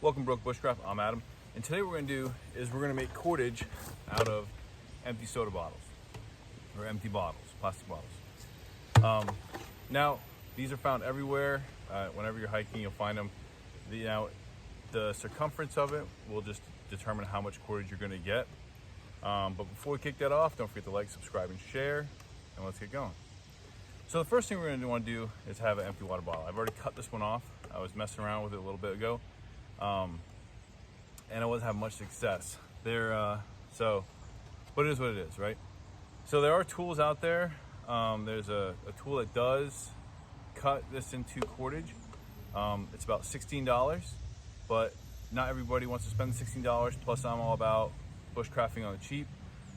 Welcome Broke Bushcraft, I'm Adam. And today what we're going to do is we're going to make cordage out of empty soda bottles. Or empty bottles, plastic bottles. Now, these are found everywhere. Whenever you're hiking, you'll find them. The circumference of it will just determine how much cordage you're going to get. But before we kick that off, don't forget to like, subscribe, and share. And let's get going. So the first thing we're going to want to do is have an empty water bottle. I've already cut this one off. I was messing around with it a little bit ago. And I wasn't having much success there. But it is what it is, right? So there are tools out there. There's a tool that does cut this into cordage. It's about $16, but not everybody wants to spend the $16. Plus, I'm all about bushcrafting on the cheap.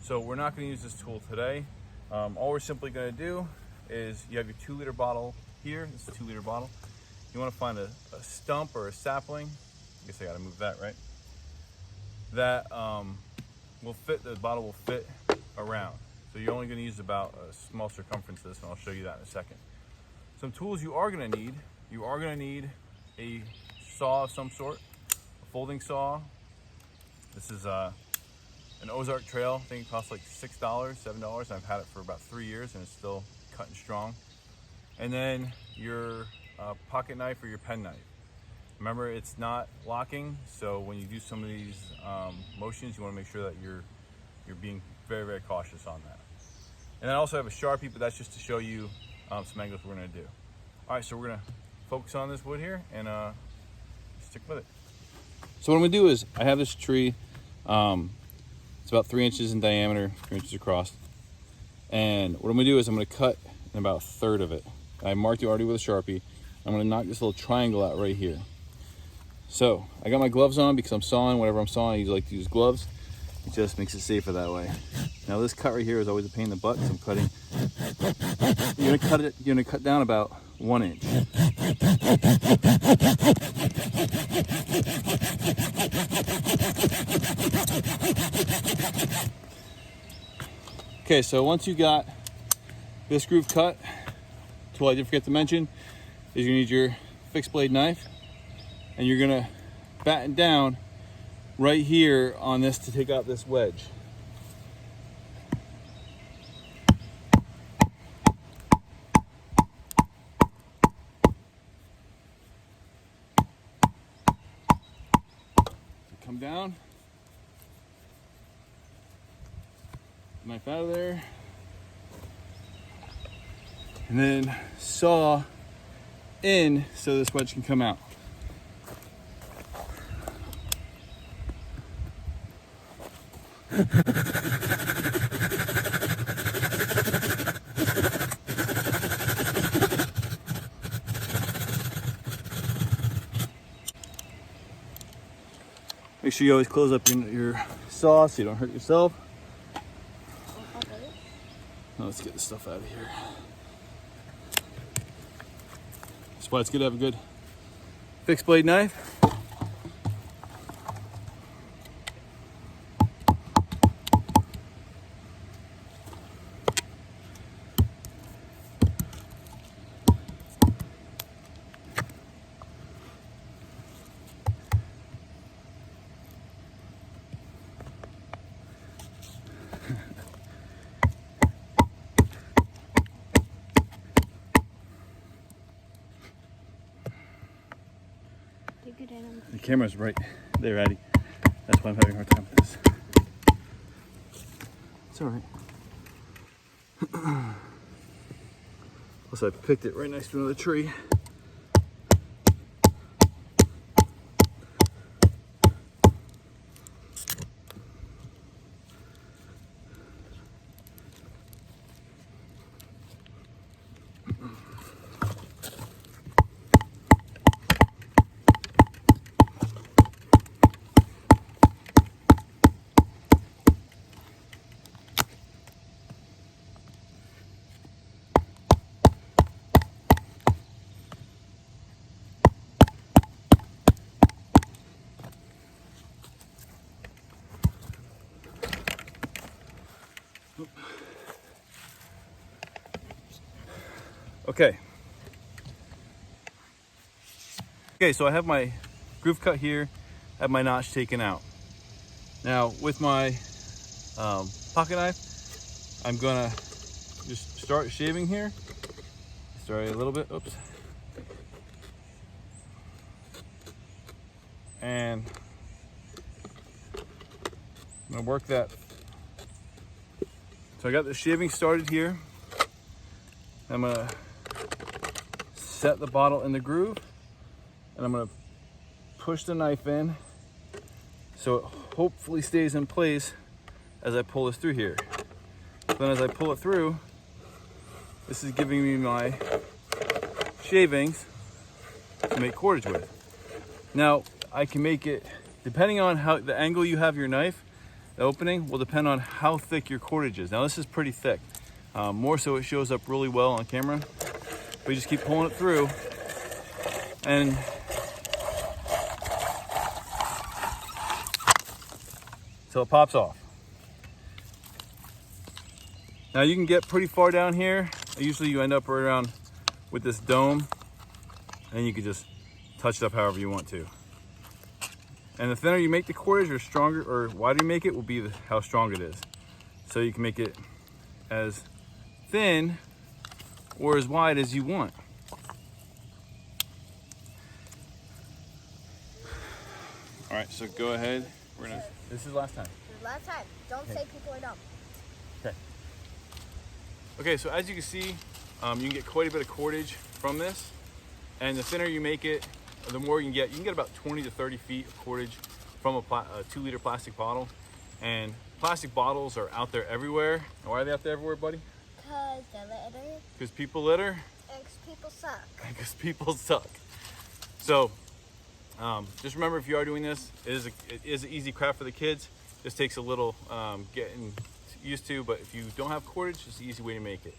So we're not going to use this tool today. All we're simply going to do is you have your 2-liter bottle here. This is a 2-liter bottle. You want to find a stump or a sapling. I guess I got to move that, right? That will fit, the bottle will fit around. So you're only going to use about a small circumference of this, and I'll show you that in a second. Some tools you are going to need. You are going to need a saw of some sort, a folding saw. This is an Ozark Trail. I think it costs like $6, $7. I've had it for about 3 years and it's still cutting strong. And then your pocket knife or your pen knife. Remember, it's not locking, so when you do some of these motions, you want to make sure that you're being very, very cautious on that. And I also have a Sharpie, but that's just to show you some angles we're going to do. All right, so we're going to focus on this wood here and stick with it. So what I'm going to do is, I have this tree. It's about 3 inches in diameter, 3 inches across. And what I'm going to do is I'm going to cut in about a third of it. I marked it already with a Sharpie. I'm going to knock this little triangle out right here. So I got my gloves on because I'm sawing. Whenever I'm sawing, I usually like to use gloves. It just makes it safer that way. Now this cut right here is always a pain in the butt because I'm cutting. You're gonna cut down about 1 inch. Okay, so once you got this groove cut, tool I did forget to mention is you need your fixed blade knife, and you're gonna batten down right here on this to take out this wedge. So come down, knife out of there, and then saw in so this wedge can come out. Make sure you always close up your saw so you don't hurt yourself. Now let's get this stuff out of here. That's why it's good to have a good fixed blade knife. The camera's right there, Addy. That's why I'm having a hard time with this. It's all right. Plus, I picked it right next to another tree. Okay. Okay, so I have my groove cut here. have my notch taken out. Now with my pocket knife, I'm gonna just start shaving here. Start a little bit, oops. And I'm gonna work that. So I got the shaving started here. I'm gonna set the bottle in the groove, and I'm gonna push the knife in so it hopefully stays in place as I pull this through here. Then as I pull it through, this is giving me my shavings to make cordage with. Now I can make it, depending on how the angle you have your knife, the opening will depend on how thick your cordage is. Now this is pretty thick, more so it shows up really well on camera. But you just keep pulling it through, and till it pops off. Now you can get pretty far down here. Usually you end up right around with this dome, and you can just touch it up however you want to. And the thinner you make the cordage, or stronger or wider you make it, will be how strong it is. So you can make it as thin or as wide as you want. All right, so go ahead. This is last time. This is last time. Don't say people are dumb. Okay. Okay, so as you can see, you can get quite a bit of cordage from this. And the thinner you make it, the more you can get. You can get about 20 to 30 feet of cordage from a 2-liter plastic bottle. And plastic bottles are out there everywhere. And why are they out there everywhere, buddy? Because they litter. Because people litter. And because people suck. Because people suck. So just remember, if you are doing this, it is an easy craft for the kids. Just takes a little getting used to, but if you don't have cordage, it's an easy way to make it.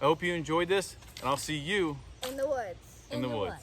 I hope you enjoyed this, and I'll see you in the woods. In the woods.